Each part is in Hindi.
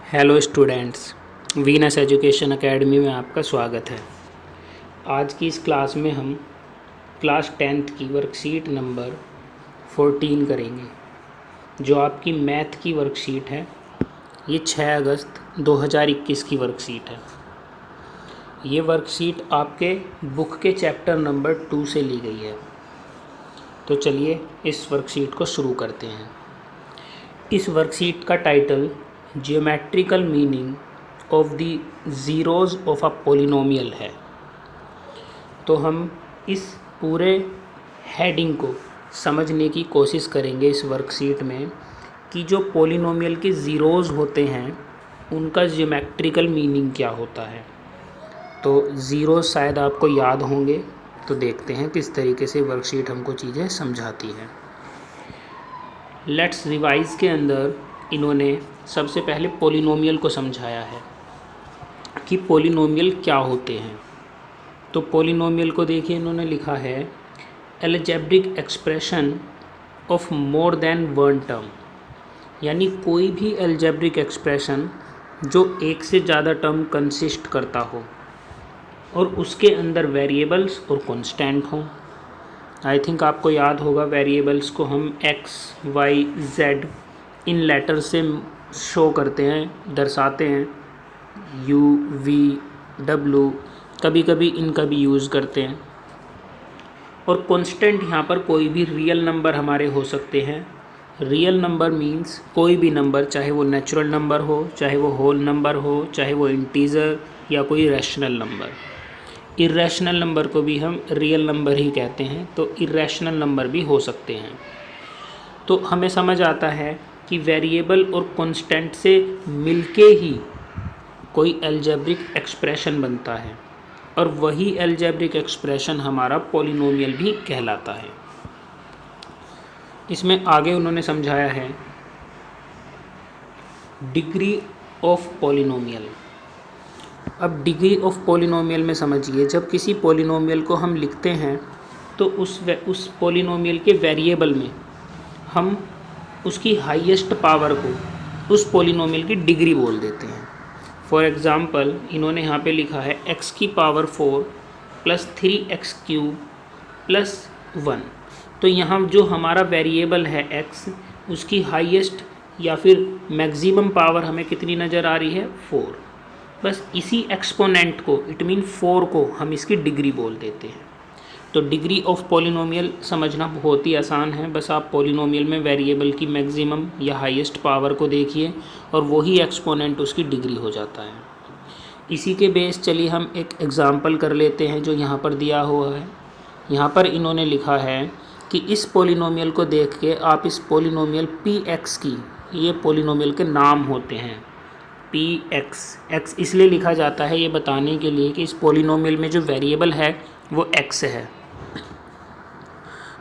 Hello students, Venus education academy में आपका स्वागत है। आज की इस क्लास में हम क्लास 10th की वर्कशीट नंबर 14 करेंगे, जो आपकी मैथ की वर्कशीट है। ये 6 अगस्त 2021 की वर्कशीट है। ये वर्कशीट आपके बुक के चैप्टर नंबर 2 से ली गई है। तो चलिए इस वर्कशीट को शुरू करते हैं। इस वर्कशीट का title geometrical meaning of the zeros of a polynomial है। तो हम इस पूरे हेडिंग को समझने की कोशिश करेंगे इस वर्कशीट में कि जो पोलिनोमियल के ज़ीरोज़ होते हैं उनका ज्योमेट्रिकल मीनिंग क्या होता है। तो ज़ीरो शायद आपको याद होंगे, तो देखते हैं किस तरीके से वर्कशीट हमको चीज़ें समझाती है। लेट्स रिवाइज के अंदर इन्होंने सबसे पहले पोलिनोमियल को समझाया है कि पोलिनोमियल क्या होते हैं। तो पोलिनोमियल को देखिए, इन्होंने लिखा है algebraic expression of more than one term, यानी कोई भी अलजेब्रिक एक्सप्रेशन जो एक से ज़्यादा टर्म कंसिस्ट करता हो और उसके अंदर वेरिएबल्स और कांस्टेंट हों। आई थिंक आपको याद होगा, वेरिएबल्स को हम x, y, z इन लेटर से शो करते हैं, दर्शाते हैं, u, v, w, कभी कभी इनका भी यूज़ करते हैं। और कांस्टेंट यहाँ पर कोई भी रियल नंबर हमारे हो सकते हैं। रियल नंबर मींस कोई भी नंबर, चाहे वो नेचुरल नंबर हो, चाहे वो होल नंबर हो, चाहे वो इंटीजर या कोई रैशनल नंबर। इरेशनल नंबर को भी हम रियल नंबर ही कहते हैं, तो इरेशनल नंबर भी हो सकते हैं। तो हमें समझ आता है कि वेरिएबल और कांस्टेंट से मिलके ही कोई अलजेब्रिक एक्सप्रेशन बनता है, और वही अलजेब्रिक एक्सप्रेशन हमारा पॉलिनोमियल भी कहलाता है। इसमें आगे उन्होंने समझाया है डिग्री ऑफ पॉलिनोमियल। अब डिग्री ऑफ पॉलिनोमियल में समझिए, जब किसी पॉलिनोमियल को हम लिखते हैं तो उस पॉलिनोमियल के वेरिएबल में हम उसकी हाईएस्ट पावर को उस पॉलिनोमियल की डिग्री बोल देते हैं। फॉर एग्ज़ाम्पल इन्होंने यहाँ पे लिखा है x की पावर 4 + 3x³ + 1। तो यहाँ जो हमारा वेरिएबल है x, उसकी हाईएस्ट या फिर मैक्सिमम पावर हमें कितनी नज़र आ रही है, 4। बस इसी एक्सपोनेंट को, इट मीन 4 को, हम इसकी डिग्री बोल देते हैं। तो डिग्री ऑफ पॉलिनोमियल समझना बहुत ही आसान है। बस आप पॉलिनोमियल में वेरिएबल की मैक्सिमम या हाईएस्ट पावर को देखिए और वही एक्सपोनेंट उसकी डिग्री हो जाता है। इसी के बेस चलिए हम एक एग्ज़ाम्पल कर लेते हैं जो यहाँ पर दिया हुआ है। यहाँ पर इन्होंने लिखा है कि इस पॉलिनोमियल को देख के आप इस पॉलिनोमियल px की, ये पॉलिनोमियल के नाम होते हैं। x इसलिए लिखा जाता है ये बताने के लिए कि इस पॉलिनोमियल में जो वेरिएबल है वो x है।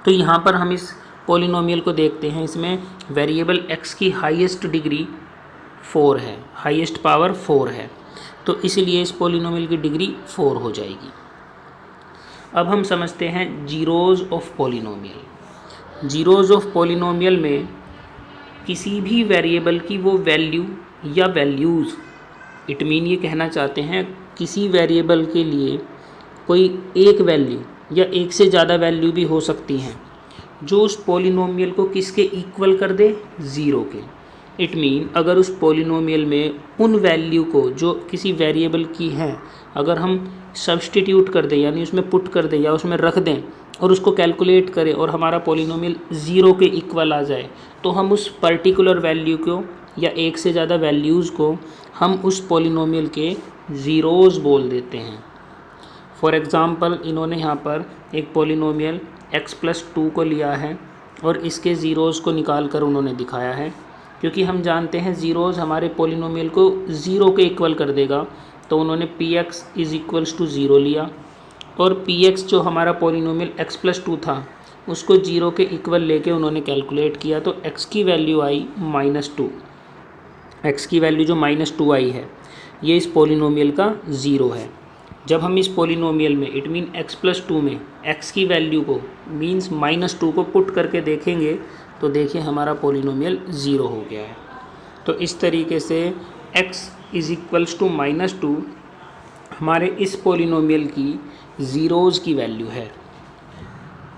तो यहाँ पर हम इस पॉलिनोमियल को देखते हैं, इसमें वेरिएबल x की हाईएस्ट डिग्री 4 है, हाईएस्ट पावर 4 है, तो इसलिए इस पॉलिनोमियल की डिग्री 4 हो जाएगी। अब हम समझते हैं zeros of polynomial. Zeros of polynomial में किसी भी वेरिएबल की वो वैल्यू या वैल्यूज़, इट मीन ये कहना चाहते हैं किसी वेरिएबल के लिए कोई एक वैल्यू या एक से ज़्यादा वैल्यू भी हो सकती हैं जो उस पॉलिनोमियल को किसके इक्वल कर दे, ज़ीरो के। इट मीन अगर उस पॉलिनोमियल में उन वैल्यू को जो किसी वेरिएबल की हैं, अगर हम सब्सटीट्यूट कर दें, यानी उसमें पुट कर दें या उसमें रख दें और उसको कैलकुलेट करें और हमारा पॉलिनोमियल ज़ीरो के इक्वल आ जाए, तो हम उस पर्टिकुलर वैल्यू को या एक से ज़्यादा वैल्यूज़ को हम उस पॉलिनोमियल के ज़ीरोज़ बोल देते हैं। फॉर एग्ज़ाम्पल इन्होंने यहाँ पर एक पॉलिनोमियल x+2 को लिया है और इसके ज़ीरोज़ को निकाल कर उन्होंने दिखाया है। क्योंकि हम जानते हैं ज़ीरोज़ हमारे पॉलिनोमियल को ज़ीरो के इक्वल कर देगा, तो उन्होंने px = 0 लिया और px जो हमारा पॉलिनोमियल x+2 था उसको 0 के इक्वल लेके उन्होंने कैलकुलेट किया, तो x की वैल्यू आई -2। x की वैल्यू जो -2 आई है, ये इस पॉलिनोमियल का ज़ीरो है। जब हम इस पॉलिनोमियल में, इट मीन x+2 में x की वैल्यू को मींस -2 को पुट करके देखेंगे तो देखिए हमारा पॉलिनोमियल ज़ीरो हो गया है। तो इस तरीके से x इज इक्वल्स टू -2 हमारे इस पॉलिनोमियल की ज़ीरोज़ की वैल्यू है।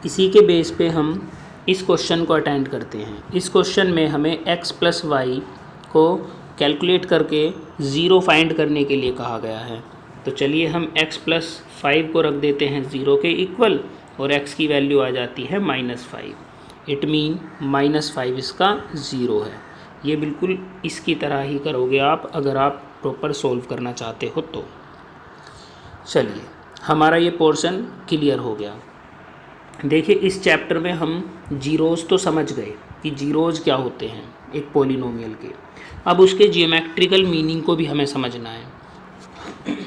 इसी के बेस पे हम इस क्वेश्चन को अटेंड करते हैं। इस क्वेश्चन में हमें x प्लस वाई को कैलकुलेट करके ज़ीरो फाइंड करने के लिए कहा गया है। तो चलिए हम x प्लस 5 को रख देते हैं ज़ीरो के इक्वल और x की वैल्यू आ जाती है -5। इट मीन -5 इसका ज़ीरो है। ये बिल्कुल इसकी तरह ही करोगे आप अगर आप प्रॉपर सोल्व करना चाहते हो तो। चलिए हमारा ये पोर्शन क्लियर हो गया। देखिए इस चैप्टर में हम जीरोज़ तो समझ गए कि जीरोज़ क्या होते हैं एक पॉलिनोमियल के। अब उसके जियोमेट्रिकल मीनिंग को भी हमें समझना है।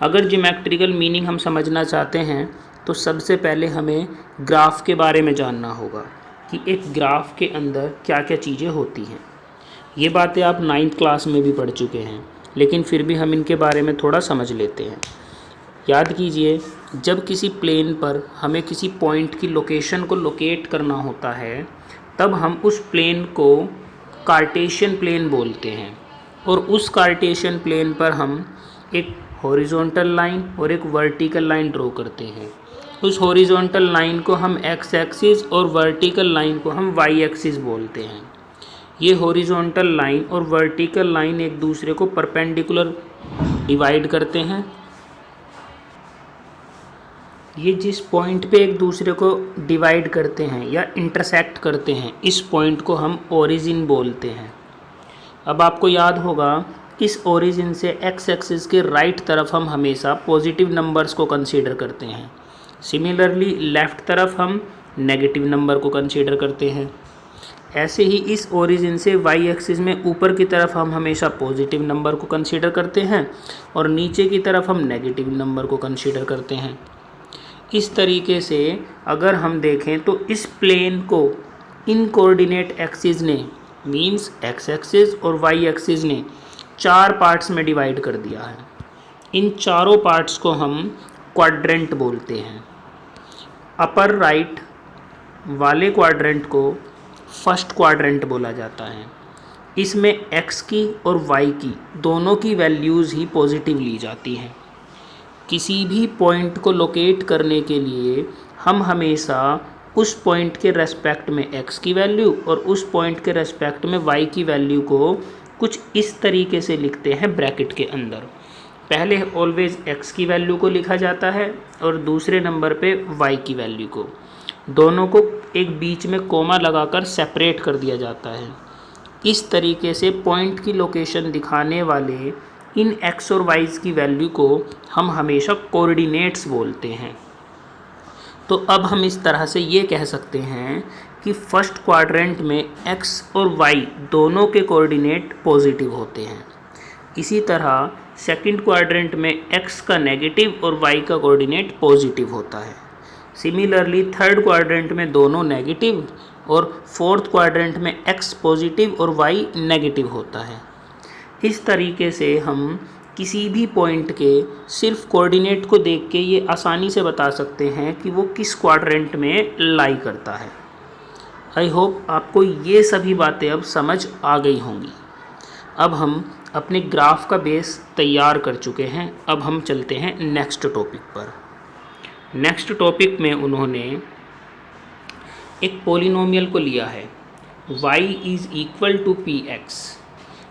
अगर जियोमेट्रिकल मीनिंग हम समझना चाहते हैं तो सबसे पहले हमें ग्राफ के बारे में जानना होगा कि एक ग्राफ के अंदर क्या क्या चीज़ें होती हैं। ये बातें आप 9th क्लास में भी पढ़ चुके हैं, लेकिन फिर भी हम इनके बारे में थोड़ा समझ लेते हैं। याद कीजिए, जब किसी प्लेन पर हमें किसी पॉइंट की लोकेशन को लोकेट करना होता है तब हम उस प्लेन को कार्टेशियन प्लेन बोलते हैं और उस कार्टेशियन प्लेन पर हम एक हॉरिजॉन्टल लाइन और एक वर्टिकल लाइन ड्रॉ करते हैं। उस हॉरिजॉन्टल लाइन को हम एक्स एक्सिस और वर्टिकल लाइन को हम वाई एक्सिस बोलते हैं। ये हॉरिजॉन्टल लाइन और वर्टिकल लाइन एक दूसरे को परपेंडिकुलर डिवाइड करते हैं। ये जिस पॉइंट पे एक दूसरे को डिवाइड करते हैं या इंटरसेक्ट करते हैं, इस पॉइंट को हम ओरिजिन बोलते हैं। अब आपको याद होगा इस ओरिजिन से एक्स एक्सिस के राइट तरफ हम हमेशा पॉजिटिव नंबर्स को कंसीडर करते हैं। सिमिलरली लेफ़्ट तरफ हम नेगेटिव नंबर को कंसीडर करते हैं। ऐसे ही इस ओरिजिन से वाई एक्सिस में ऊपर की तरफ हम हमेशा पॉजिटिव नंबर को कंसीडर करते हैं और नीचे की तरफ हम नेगेटिव नंबर को कंसीडर करते हैं। इस तरीके से अगर हम देखें तो इस प्लेन को इन कोऑर्डिनेट एक्सिस ने मींस एक्स एक्सिस और वाई एक्सिस ने 4 पार्ट्स में डिवाइड कर दिया है। इन चारों पार्ट्स को हम क्वाड्रेंट बोलते हैं। अपर राइट वाले क्वाड्रेंट को फर्स्ट क्वाड्रेंट बोला जाता है। इसमें एक्स की और वाई की दोनों की वैल्यूज़ ही पॉजिटिव ली जाती हैं। किसी भी पॉइंट को लोकेट करने के लिए हम हमेशा उस पॉइंट के रेस्पेक्ट में x की वैल्यू और उस पॉइंट के रेस्पेक्ट में y की वैल्यू को कुछ इस तरीके से लिखते हैं ब्रैकेट के अंदर। पहले ऑलवेज x की वैल्यू को लिखा जाता है और दूसरे नंबर पे y की वैल्यू को। दोनों को एक बीच में कोमा लगाकर सेपरेट कर दिया जाता है। इस तरीके से पॉइंट की लोकेशन दिखाने वाले इन x और y की वैल्यू को हम हमेशा कोऑर्डिनेट्स बोलते हैं। तो अब हम इस तरह से ये कह सकते हैं कि फर्स्ट क्वाड्रेंट में x और y दोनों के कोऑर्डिनेट पॉजिटिव होते हैं। इसी तरह सेकंड क्वाड्रेंट में x का नेगेटिव और y का कोऑर्डिनेट पॉजिटिव होता है। सिमिलरली थर्ड क्वाड्रेंट में दोनों नेगेटिव और फोर्थ क्वाड्रेंट में x पॉजिटिव और y नेगेटिव होता है। इस तरीके से हम किसी भी पॉइंट के सिर्फ कोऑर्डिनेट को देख के ये आसानी से बता सकते हैं कि वो किस क्वाड्रेंट में लाई करता है। आई होप आपको ये सभी बातें अब समझ आ गई होंगी। अब हम अपने ग्राफ का बेस तैयार कर चुके हैं। अब हम चलते हैं नेक्स्ट टॉपिक पर। नेक्स्ट टॉपिक में उन्होंने एक पॉलिनोमियल को लिया है y is equal to px।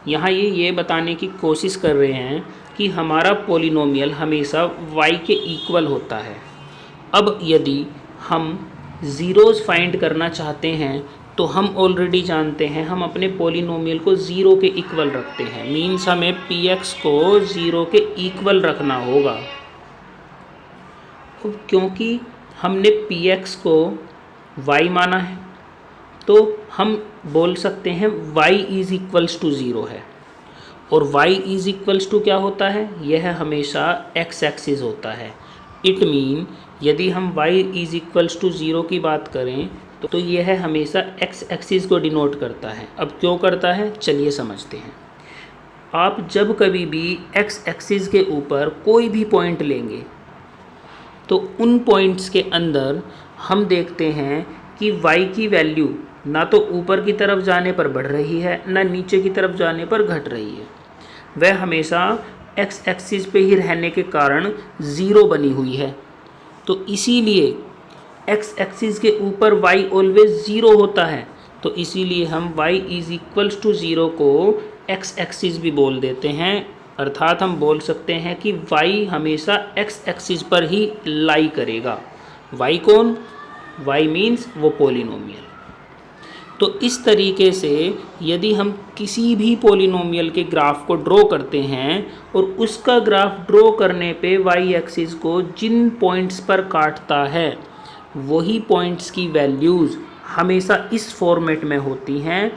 यहाँ ये बताने की कोशिश कर रहे हैं कि हमारा पॉलिनोमियल हमेशा y के इक्वल होता है। अब यदि हम ज़ीरोज़ फाइंड करना चाहते हैं तो हम ऑलरेडी जानते हैं हम अपने पॉलिनोमियल को ज़ीरो के इक्वल रखते हैं। मीन्स हमें px को ज़ीरो के इक्वल रखना होगा। क्योंकि हमने px को y माना है तो हम बोल सकते हैं y is equals to zero है। और y इज़ इक्वल्स टू क्या होता है? यह हमेशा x एक्सिस होता है। इट मीन यदि हम y is equals to zero की बात करें तो यह हमेशा x एक्सिस को डिनोट करता है। अब क्यों करता है, चलिए समझते हैं। आप जब कभी भी x एक्सिस के ऊपर कोई भी पॉइंट लेंगे तो उन पॉइंट्स के अंदर हम देखते हैं कि y की वैल्यू ना तो ऊपर की तरफ जाने पर बढ़ रही है ना नीचे की तरफ जाने पर घट रही है। वह हमेशा एक्स एक्सिस पे ही रहने के कारण ज़ीरो बनी हुई है। तो इसीलिए एक्स एक्सिस के ऊपर वाई ऑलवेज ज़ीरो होता है, तो इसीलिए हम y is equals to zero को एक्स एक्सिस भी बोल देते हैं। अर्थात हम बोल सकते हैं कि y हमेशा एक्स एक्सिस पर ही लाई करेगा। y कौन? y मीन्स वो पॉलिनोमियल। तो इस तरीके से यदि हम किसी भी पॉलिनोमियल के ग्राफ को ड्रॉ करते हैं और उसका ग्राफ ड्रॉ करने पे y एक्सिस को जिन पॉइंट्स पर काटता है वही पॉइंट्स की वैल्यूज़ हमेशा इस फॉर्मेट में होती हैं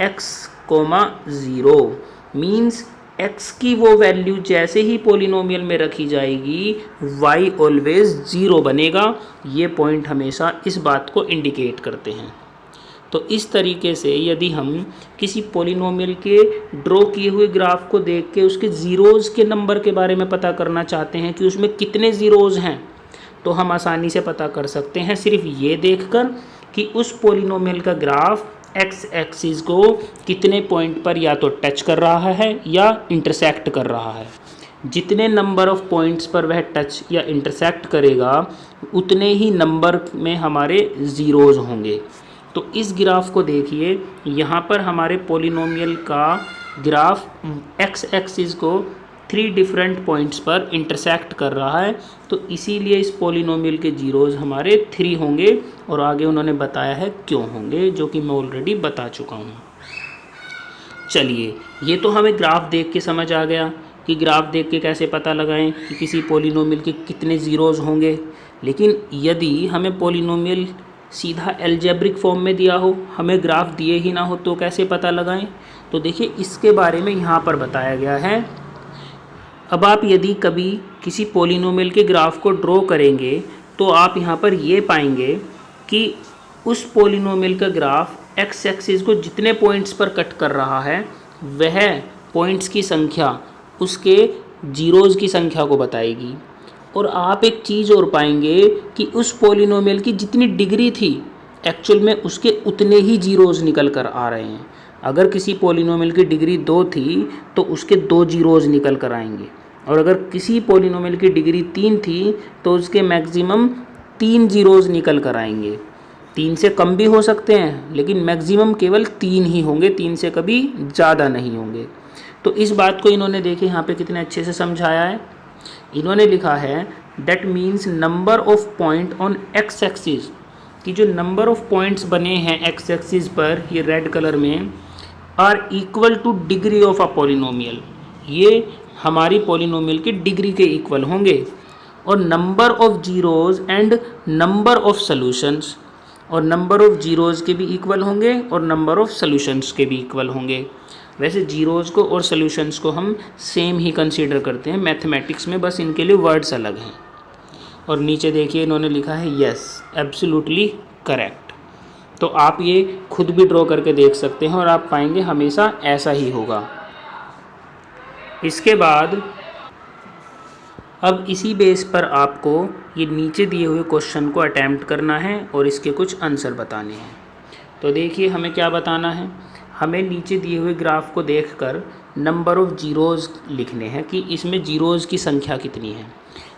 x, 0 मीन्स x की वो वैल्यू जैसे ही पॉलिनोमियल में रखी जाएगी y ऑलवेज 0 बनेगा। ये पॉइंट हमेशा इस बात को इंडिकेट करते हैं। तो इस तरीके से यदि हम किसी पॉलिनोमियल के ड्रॉ किए हुए ग्राफ को देख के उसके ज़ीरोज़ के नंबर के बारे में पता करना चाहते हैं कि उसमें कितने ज़ीरोज़ हैं, तो हम आसानी से पता कर सकते हैं सिर्फ ये देखकर कि उस पॉलिनोमियल का ग्राफ एक्स एक्सिस को कितने पॉइंट पर या तो टच कर रहा है या इंटरसेक्ट कर रहा है। जितने नंबर ऑफ पॉइंट्स पर वह टच या इंटरसेक्ट करेगा उतने ही नंबर में हमारे ज़ीरोज़ होंगे। तो इस ग्राफ को देखिए, यहाँ पर हमारे पॉलिनोमियल का ग्राफ एक्स एक्सिस को 3 डिफरेंट पॉइंट्स पर इंटरसेक्ट कर रहा है, तो इसीलिए इस पॉलिनोमियल के ज़ीरोज़ हमारे 3 होंगे और आगे उन्होंने बताया है क्यों होंगे, जो कि मैं ऑलरेडी बता चुका हूँ। चलिए, ये तो हमें ग्राफ देख के समझ आ गया कि ग्राफ देख के कैसे पता लगाएं कि किसी पॉलिनोमियल के कितने ज़ीरोज़ होंगे। लेकिन यदि हमें पॉलिनोमियल सीधा एल्जेब्रिक फॉर्म में दिया हो, हमें ग्राफ दिए ही ना हो, तो कैसे पता लगाएं? तो देखिए, इसके बारे में यहाँ पर बताया गया है। अब आप यदि कभी किसी पॉलिनोमियल के ग्राफ को ड्रॉ करेंगे तो आप यहाँ पर ये पाएंगे कि उस पॉलिनोमियल का ग्राफ एक्स एक्सिस को जितने पॉइंट्स पर कट कर रहा है वह पॉइंट्स की संख्या उसके ज़ीरोज़ की संख्या को बताएगी। और आप एक चीज़ और पाएंगे कि उस पॉलिनोमियल की जितनी डिग्री थी एक्चुअल में उसके उतने ही ज़ीरोज़ निकल कर आ रहे हैं। अगर किसी पॉलिनोमियल की डिग्री 2 थी तो उसके 2 ज़ीरोज़ निकल कर आएंगे, और अगर किसी पॉलिनोमियल की डिग्री 3 थी तो उसके मैक्सिमम 3 ज़ीरोज़ निकल कर आएंगे। 3 से कम भी हो सकते हैं लेकिन मैक्सिमम केवल 3 ही होंगे, 3 से कभी ज़्यादा नहीं होंगे। तो इस बात को इन्होंने देखे यहाँ पे कितने अच्छे से समझाया है। इन्होंने लिखा है that means number of point on x axis, कि जो नंबर ऑफ पॉइंट्स बने हैं एक्स एक्सिस पर, ये रेड कलर में, are equal to degree of a polynomial, ये हमारी पॉलिनोमियल की डिग्री के इक्वल होंगे। और number of zeros and number of solutions, और नंबर ऑफ जीरोज़ के भी इक्वल होंगे और नंबर ऑफ सॉल्यूशंस के भी इक्वल होंगे। वैसे जीरोज़ को और सॉल्यूशंस को हम सेम ही कंसीडर करते हैं मैथमेटिक्स में, बस इनके लिए वर्ड्स अलग हैं। और नीचे देखिए इन्होंने लिखा है यस एब्सोल्युटली करेक्ट। तो आप ये खुद भी ड्रॉ करके देख सकते हैं और आप पाएंगे हमेशा ऐसा ही होगा। इसके बाद अब इसी बेस पर आपको ये नीचे दिए हुए क्वेश्चन को अटैम्प्ट करना है और इसके कुछ आंसर बताने हैं। तो देखिए हमें क्या बताना है, हमें नीचे दिए हुए ग्राफ को देखकर नंबर ऑफ़ जीरोज़ लिखने हैं कि इसमें जीरोज़ की संख्या कितनी है।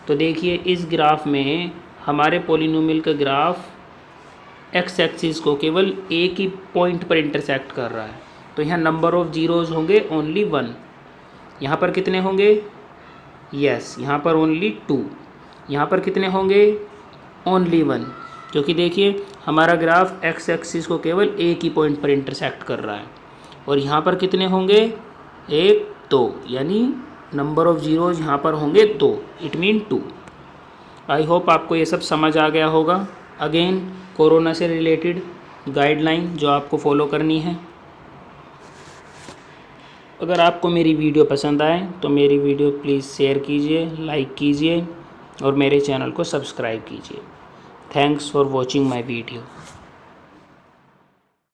तो देखिए इस ग्राफ में हमारे पॉलिनोमियल का ग्राफ एक्स एक्सिस को केवल एक ही पॉइंट पर इंटरसेक्ट कर रहा है, तो यहाँ नंबर ऑफ़ जीरोज़ होंगे ओनली 1। यहाँ पर कितने होंगे? यस, यहाँ पर ओनली 2। यहाँ पर कितने होंगे? ओनली 1, क्योंकि देखिए हमारा ग्राफ एक्स एक्सिस को केवल एक ही पॉइंट पर इंटरसेक्ट कर रहा है। और यहाँ पर कितने होंगे? 1, 2, यानी नंबर ऑफ़ जीरोज़ यहाँ पर होंगे 2, इट मीन 2। आई होप आपको ये सब समझ आ गया होगा। अगेन कोरोना से रिलेटेड गाइडलाइन जो आपको फॉलो करनी है। अगर आपको मेरी वीडियो पसंद आए तो मेरी वीडियो प्लीज़ शेयर कीजिए, लाइक कीजिए और मेरे चैनल को सब्सक्राइब कीजिए। Thanks for watching my video.